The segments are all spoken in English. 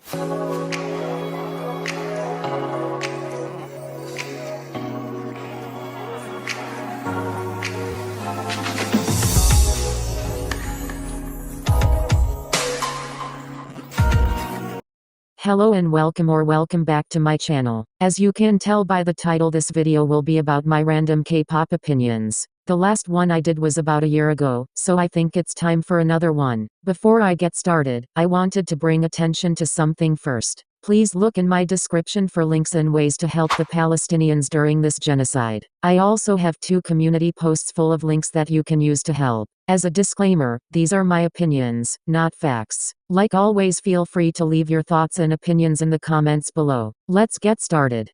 Hello and welcome back to my channel. As you can tell by the title, this video will be about my random K-pop opinions. The last one I did was about a year ago, so I think it's time for another one. Before I get started, I wanted to bring attention to something first. Please look in my description for links and ways to help the Palestinians during this genocide. I also have 2 community posts full of links that you can use to help. As a disclaimer, these are my opinions, not facts. Like always, feel free to leave your thoughts and opinions in the comments below. Let's get started.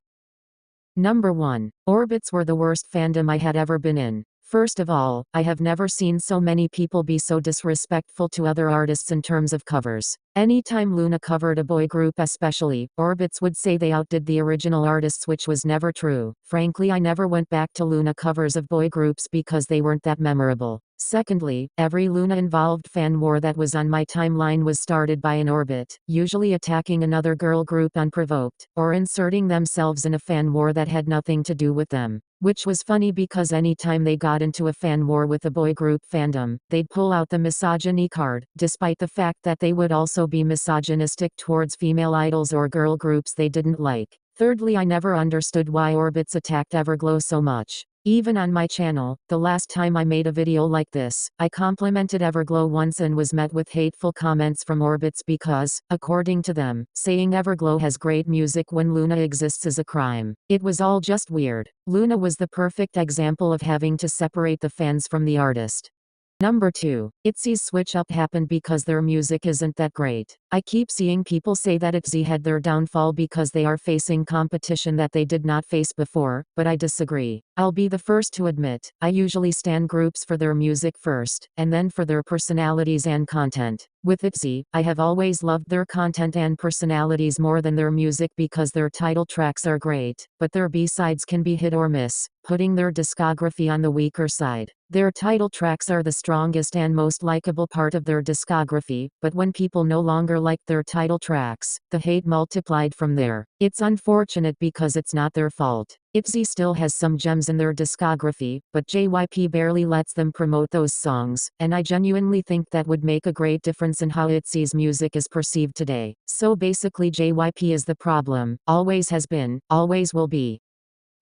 Number 1. Orbits were the worst fandom I had ever been in. First of all, I have never seen so many people be so disrespectful to other artists in terms of covers. Anytime Loona covered a boy group especially, Orbits would say they outdid the original artists, which was never true. Frankly, I never went back to Loona covers of boy groups because they weren't that memorable. Secondly, every Loona-involved fan war that was on my timeline was started by an Orbit, usually attacking another girl group unprovoked, or inserting themselves in a fan war that had nothing to do with them. Which was funny because anytime they got into a fan war with a boy group fandom, they'd pull out the misogyny card, despite the fact that they would also be misogynistic towards female idols or girl groups they didn't like. Thirdly, I never understood why Orbits attacked Everglow so much. Even on my channel, the last time I made a video like this, I complimented Everglow once and was met with hateful comments from Orbits because, according to them, saying Everglow has great music when Loona exists is a crime. It was all just weird. Loona was the perfect example of having to separate the fans from the artist. Number 2. Itzy's switch up happened because their music isn't that great. I keep seeing people say that Itzy had their downfall because they are facing competition that they did not face before, but I disagree. I'll be the first to admit, I usually stan groups for their music first, and then for their personalities and content. With Itzy, I have always loved their content and personalities more than their music because their title tracks are great, but their B-sides can be hit or miss, putting their discography on the weaker side. Their title tracks are the strongest and most likable part of their discography, but when people no longer like their title tracks, the hate multiplied from there. It's unfortunate because it's not their fault. Itzy still has some gems in their discography, but JYP barely lets them promote those songs, and I genuinely think that would make a great difference in how Itzy's music is perceived today. So basically JYP is the problem, always has been, always will be.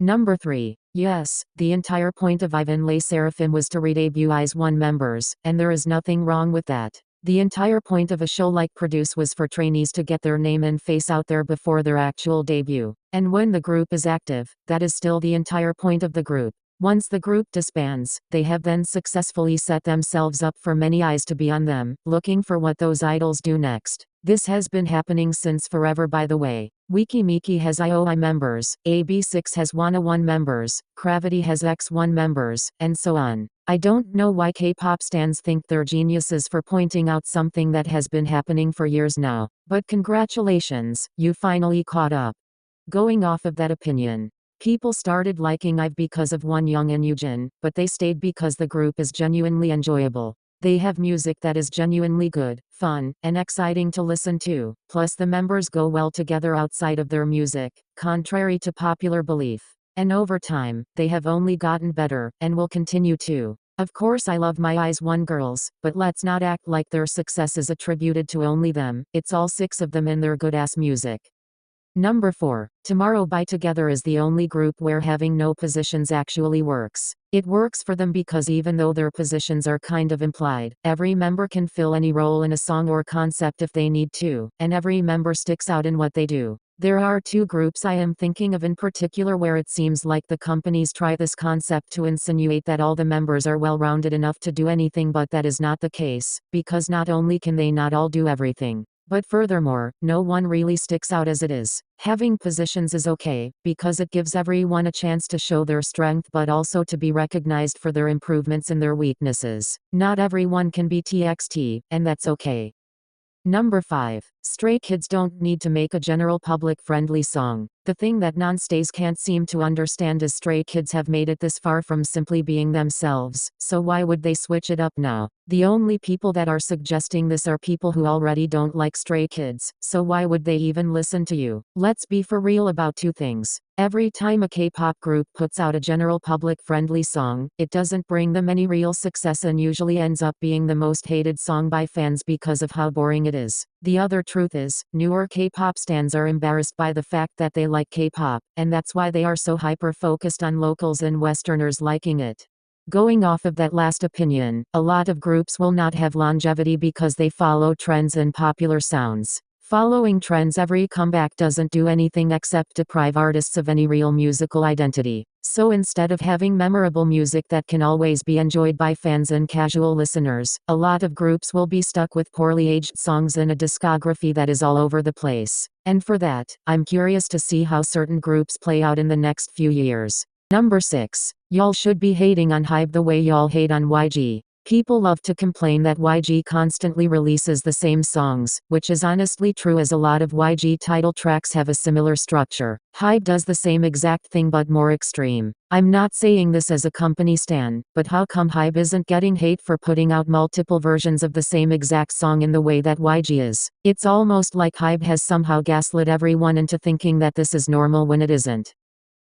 Number 3. Yes, the entire point of YG and HYBE was to redebut izone members, and there is nothing wrong with that. The entire point of a show like Produce was for trainees to get their name and face out there before their actual debut. And when the group is active, that is still the entire point of the group. Once the group disbands, they have then successfully set themselves up for many eyes to be on them, looking for what those idols do next. This has been happening since forever, by the way. Meki has IOI members, AB6 has WONA1 members, Gravity has X1 members, and so on. I don't know why K-pop stans think they're geniuses for pointing out something that has been happening for years now. But congratulations, you finally caught up. Going off of that opinion, people started liking YG because of Wonyoung and Eugene, but they stayed because the group is genuinely enjoyable. They have music that is genuinely good, fun, and exciting to listen to, plus the members go well together outside of their music, contrary to popular belief. And over time, they have only gotten better, and will continue to. Of course I love my izone girls, but let's not act like their success is attributed to only them, it's all 6 of them and their good-ass music. Number 4. Tomorrow by Together is the only group where having no positions actually works. It works for them because even though their positions are kind of implied, every member can fill any role in a song or concept if they need to, and every member sticks out in what they do. There are 2 groups I am thinking of in particular where it seems like the companies try this concept to insinuate that all the members are well-rounded enough to do anything, but that is not the case, because not only can they not all do everything, but furthermore, no one really sticks out as it is. Having positions is okay, because it gives everyone a chance to show their strength but also to be recognized for their improvements and their weaknesses. Not everyone can be TXT, and that's okay. Number 5. Stray Kids don't need to make a general public friendly song. The thing that non-stays can't seem to understand is Stray Kids have made it this far from simply being themselves, so why would they switch it up now? The only people that are suggesting this are people who already don't like Stray Kids, so why would they even listen to you? Let's be for real about two things. Every time a K-pop group puts out a general public-friendly song, it doesn't bring them any real success and usually ends up being the most hated song by fans because of how boring it is. The other truth is, newer K-pop stans are embarrassed by the fact that they like K-pop, and that's why they are so hyper-focused on locals and Westerners liking it. Going off of that last opinion, a lot of groups will not have longevity because they follow trends and popular sounds. Following trends every comeback doesn't do anything except deprive artists of any real musical identity. So instead of having memorable music that can always be enjoyed by fans and casual listeners, a lot of groups will be stuck with poorly aged songs in a discography that is all over the place. And for that, I'm curious to see how certain groups play out in the next few years. Number 6. Y'all should be hating on HYBE the way y'all hate on YG. People love to complain that YG constantly releases the same songs, which is honestly true as a lot of YG title tracks have a similar structure. HYBE does the same exact thing but more extreme. I'm not saying this as a company stan, but how come HYBE isn't getting hate for putting out multiple versions of the same exact song in the way that YG is? It's almost like HYBE has somehow gaslit everyone into thinking that this is normal when it isn't.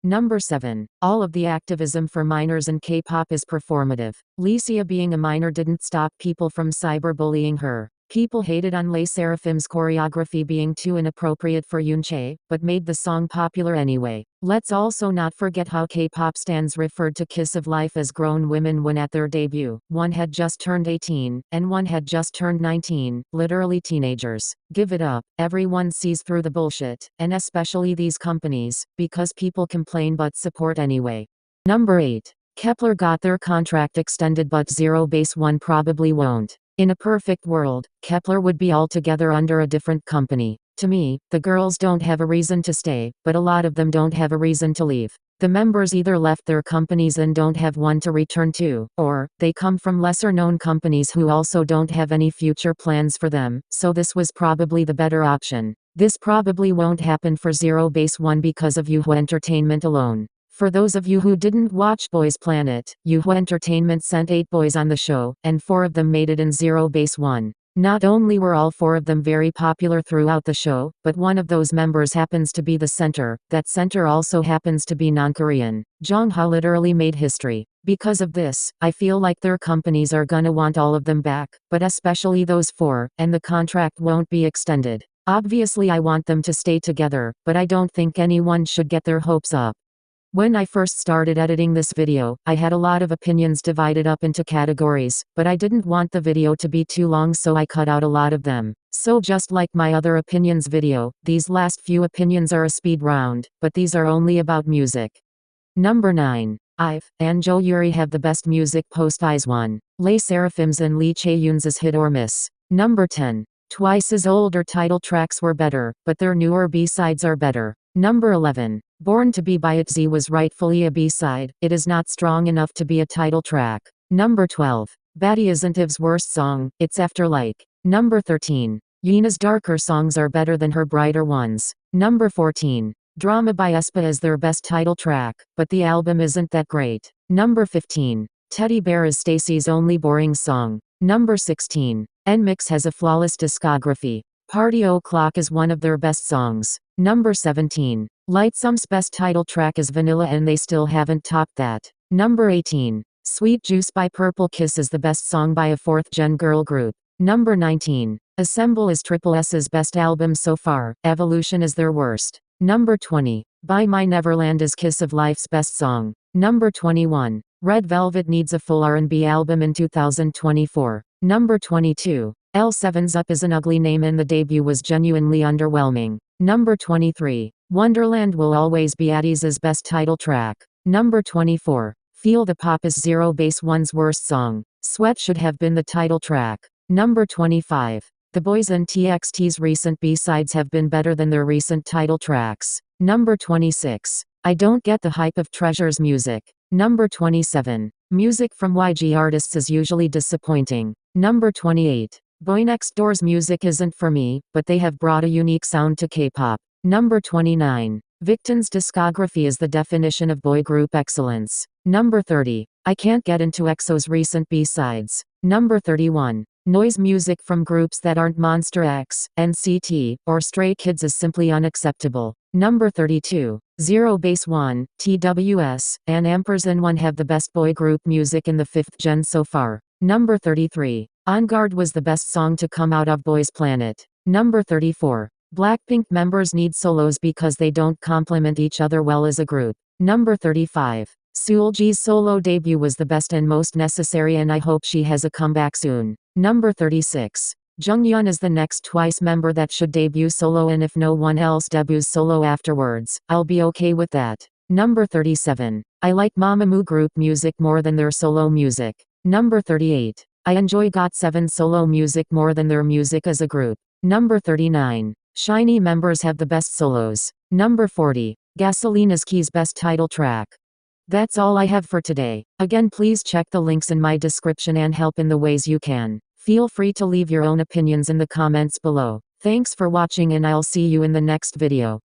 Number 7. All of the activism for minors in K-pop is performative. Licia being a minor didn't stop people from cyberbullying her. People hated on LE SSERAFIM's choreography being too inappropriate for Yoonchae, but made the song popular anyway. Let's also not forget how K-pop stans referred to Kiss of Life as grown women when at their debut, one had just turned 18, and one had just turned 19, literally teenagers. Give it up, everyone sees through the bullshit, and especially these companies, because people complain but support anyway. Number 8. Ke1pler got their contract extended but bsides probably won't. In a perfect world, Ke1pler would be altogether under a different company. To me, the girls don't have a reason to stay, but a lot of them don't have a reason to leave. The members either left their companies and don't have one to return to, or they come from lesser-known companies who also don't have any future plans for them, so this was probably the better option. This probably won't happen for bsides because of Yoohoo Entertainment alone. For those of you who didn't watch Boys Planet, Yoohoo Entertainment sent 8 boys on the show, and 4 of them made it in bsides. Not only were all 4 of them very popular throughout the show, but one of those members happens to be the center. That center also happens to be non-Korean. Jongha literally made history. Because of this, I feel like their companies are gonna want all of them back, but especially those 4, and the contract won't be extended. Obviously I want them to stay together, but I don't think anyone should get their hopes up. When I first started editing this video, I had a lot of opinions divided up into categories, but I didn't want the video to be too long so I cut out a lot of them. So just like my other opinions video, these last few opinions are a speed round, but these are only about music. Number 9. IVE and Yuri have the best music post izone. LE SSERAFIM's and Lee Chaeyoon's hit or miss. Number 10. Twice's older title tracks were better, but their newer B-sides are better. Number 11. Born to Be by Itzy was rightfully a B-side, it is not strong enough to be a title track. Number 12. Batty isn't IVE's worst song, it's Afterlike. Number 13. Yeena's darker songs are better than her brighter ones. Number 14. Drama by aespa is their best title track, but the album isn't that great. Number 15. Teddy Bear is Stacy's only boring song. Number 16. NMIXX has a flawless discography. Party O'Clock is one of their best songs. Number 17. Lightsum's best title track is Vanilla and they still haven't topped that. Number 18. Sweet Juice by Purple Kiss is the best song by a 4th-gen girl group. Number 19. Assemble is Triple S's best album so far, Evolution is their worst. Number 20. By My Neverland is Kiss of Life's best song. Number 21. Red Velvet needs a full R&B album in 2024. Number 22. L7's Up is an ugly name and the debut was genuinely underwhelming. Number 23. Wonderland will always be ateez's best title track. Number 24. Feel the Pop is bsides' worst song. Sweat should have been the title track. Number 25. The Boys and TXT's recent B-sides have been better than their recent title tracks. Number 26. I don't get the hype of Treasure's music. Number 27. Music from YG artists is usually disappointing. Number 28. Boy Next Door's music isn't for me, but they have brought a unique sound to K-pop. Number 29. Victon's discography is the definition of boy group excellence. Number 30. I can't get into EXO's recent B-sides. Number 31. Noise music from groups that aren't Monster X, NCT, or Stray Kids is simply unacceptable. Number 32. Zero Base 1, TWS, and &1 have the best boy group music in the 5th gen so far. Number 33. On Guard was the best song to come out of Boys Planet. Number 34. Blackpink members need solos because they don't complement each other well as a group. Number 35. Seulgi's solo debut was the best and most necessary, and I hope she has a comeback soon. Number 36. Junghyun is the next Twice member that should debut solo, and if no one else debuts solo afterwards, I'll be okay with that. Number 37. I like Mamamoo group music more than their solo music. Number 38. I enjoy GOT7 solo music more than their music as a group. Number 39. SHINee members have the best solos. Number 40. Gasoline is Ke's best title track. That's all I have for today. Again, please check the links in my description and help in the ways you can. Feel free to leave your own opinions in the comments below. Thanks for watching, and I'll see you in the next video.